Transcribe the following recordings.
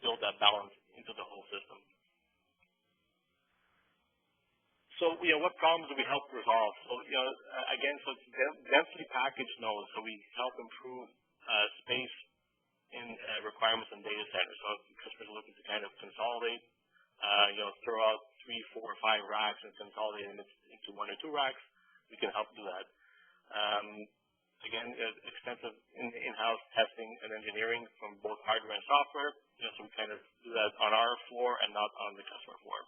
build that balance into the whole system. So, what problems do we help resolve? So, again, so it's densely packaged nodes. So we help improve space in requirements and data centers. So if customers are looking to kind of consolidate, throw out 3, 4, 5 racks and consolidate them into 1 or 2 racks, we can help do that. Again, extensive in-house testing and engineering from both hardware and software. So we kind of do that on our floor and not on the customer floor.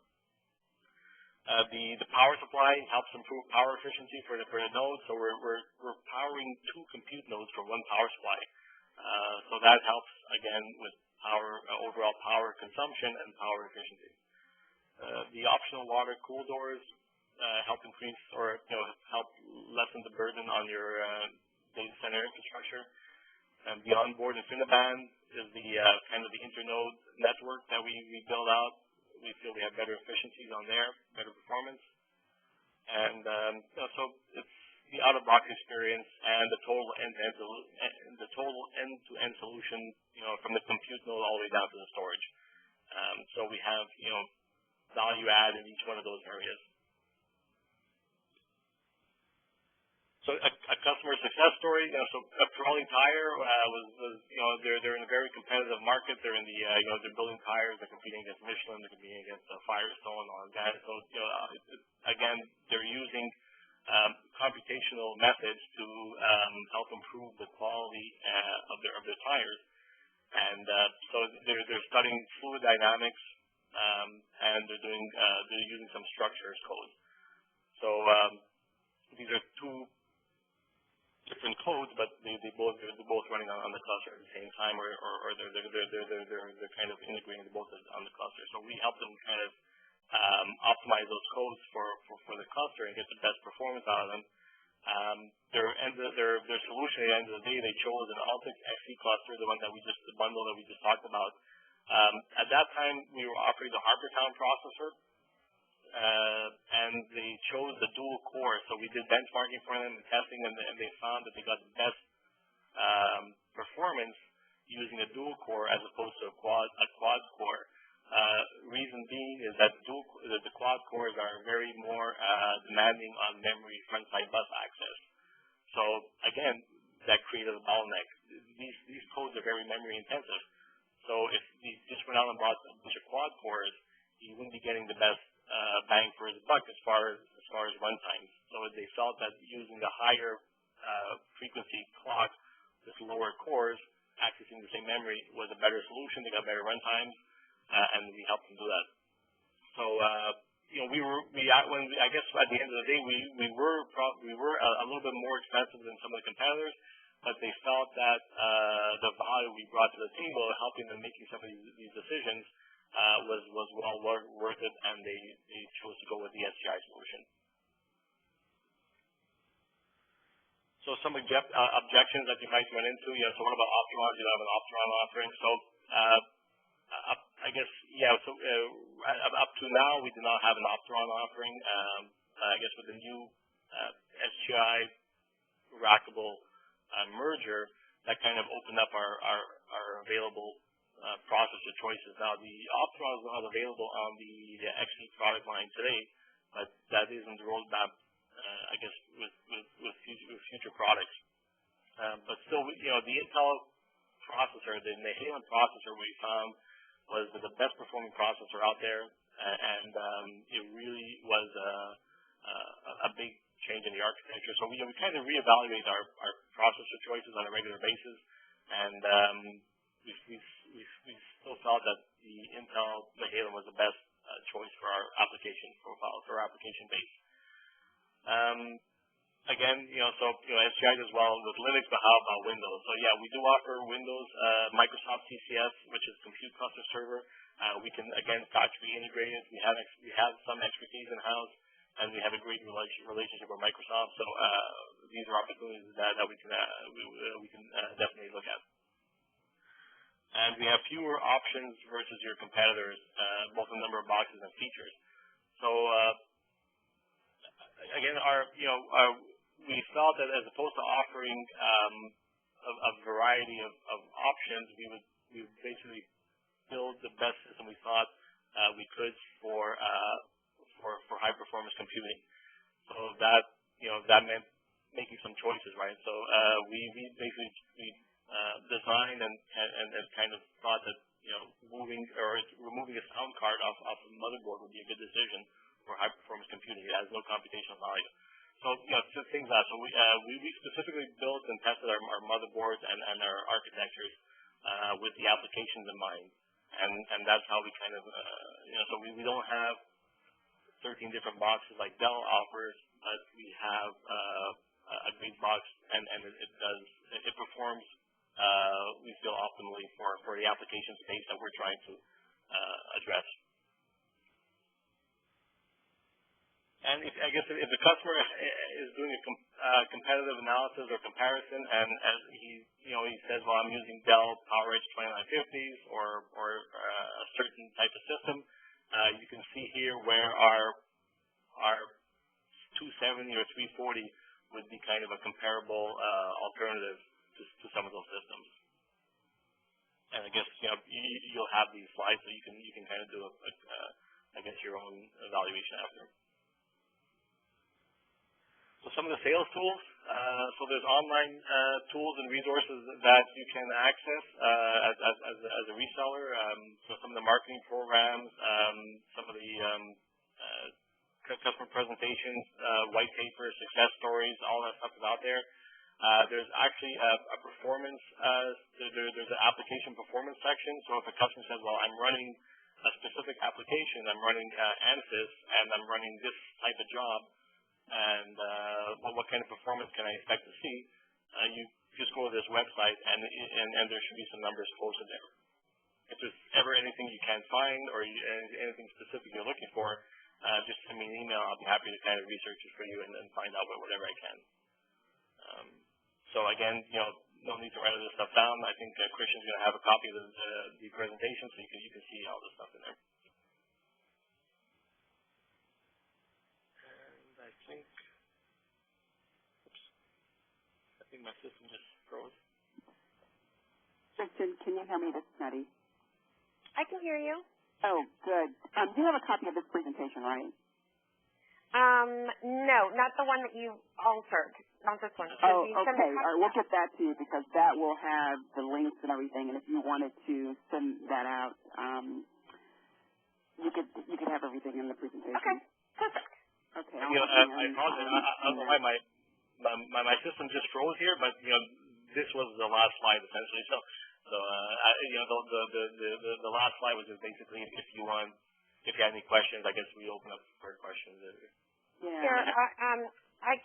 The power supply helps improve power efficiency for the nodes. So we're powering 2 compute nodes for 1 power supply. So that helps again with overall power consumption and power efficiency. The optional water cool doors help increase or help lessen the burden on your data center infrastructure. And the onboard InfiniBand is the kind of the internode network that we build out. We feel we have better efficiencies on there, better performance, and so it's the out-of-box experience and the total end-to-end solution, from the compute node all the way down to the storage. So we have value add in each one of those areas. So a customer success story. So Pirelli Tire they're in a very competitive market. They're in the they're building tires. They're competing against Michelin. They're competing against Firestone, all of that. So again, they're using computational methods to help improve the quality of their tires. And so they're studying fluid dynamics and they're using some structures code. So these are 2 different codes, but they're both running on the cluster at the same time, or they're kind of integrating both on the cluster. So we help them kind of optimize those codes for the cluster and get the best performance out of them. Their solution at the end of the day, they chose an Altix XC cluster, the bundle that we just talked about. At that time, we were offering the Harbortown processor. And they chose the dual core. So we did benchmarking for them and testing, and they found that they got the best performance using a dual core as opposed to a quad core. Reason being is that the quad cores are very more demanding on memory frontside bus access. So again, that created a bottleneck. These codes are very memory intensive. So if you just went out and bought a bunch of quad cores, you wouldn't be getting the best bang for his buck as far as runtimes. So they felt that using the higher frequency clock with lower cores accessing the same memory was a better solution. They got better runtimes, and we helped them do that. So I guess at the end of the day we were a little bit more expensive than some of the competitors, but they felt that the value we brought to the table, helping them making some of these decisions, was well worth it, and they chose to go with the SGI solution. So some objections that you might run into. So what about Opteron? Do you have an Opteron offering? So I guess, so up to now, we do not have an Opteron offering. I guess with the new SGI rackable merger, that kind of opened up our available processor choices. Now, the Opteron is not available on the XE product line today, but that is in the roadmap, I guess, with future products. But still, the Intel processor, the Nehalem processor, we found was the best performing processor out there, and it really was a big change in the architecture. So we kind of reevaluate our processor choices on a regular basis, and we still felt that the Intel Nehalem was the best choice for our application profile, for our application base. Again, SGI as well with Linux, but how about Windows? So we do offer Windows, Microsoft CCS, which is Compute Cluster Server. We can again factory integrate it. We have some expertise in house, and we have a great relationship with Microsoft. So these are opportunities that we can definitely look at. And we have fewer options versus your competitors, both in number of boxes and features. So again, we felt that as opposed to offering a variety of options, we would basically build the best system we thought we could for high performance computing. So that that meant making some choices, right? So we basically designed and kind of thought that removing a sound card off the motherboard would be a good decision for high performance computing. It has no computational value. So just things that. So we specifically built and tested our motherboards and our architectures with the applications in mind, and that's how we kind of so we don't have 13 different boxes like Dell offers, but we have a great box, and it performs we feel optimally for the application space that we're trying to address. And I guess if the customer is doing a competitive analysis or comparison, and as he says, well, I'm using Dell PowerEdge 2950s or a certain type of system, you can see here where our 270 or 340 would be kind of a comparable alternative to some of those systems. And I guess you'll have these slides, so you can kind of do I guess your own evaluation after. So some of the sales tools. So there's online tools and resources that you can access as a reseller. So some of the marketing programs, some of the customer presentations, white papers, success stories, all that stuff is out there. There's actually a performance, there's an application performance section. So if a customer says, well, I'm running a specific application, I'm running ANSYS, and I'm running this type of job, and what kind of performance can I expect to see? You just go to this website, and there should be some numbers posted there. If there's ever anything you can't find or anything specific you're looking for, just send me an email. I'll be happy to kind of research it for you and then find out whatever I can. So again, no need to write all this stuff down. I think Christian's going to have a copy of the presentation, so you can see all this stuff in there. And I think my system just froze. Christian, can you hear me this study? I can hear you. Oh, good. You have a copy of this presentation, right? No, not the one that you altered. Not this one. Oh, okay. All right, we'll get that to you because that will have the links and everything. And if you wanted to send that out, you could have everything in the presentation. Okay, perfect. Okay. I apologize. I don't know why my system just froze here, but this was the last slide essentially. So the last slide was just basically if you had any questions, I guess we open up for questions. Yeah. Here,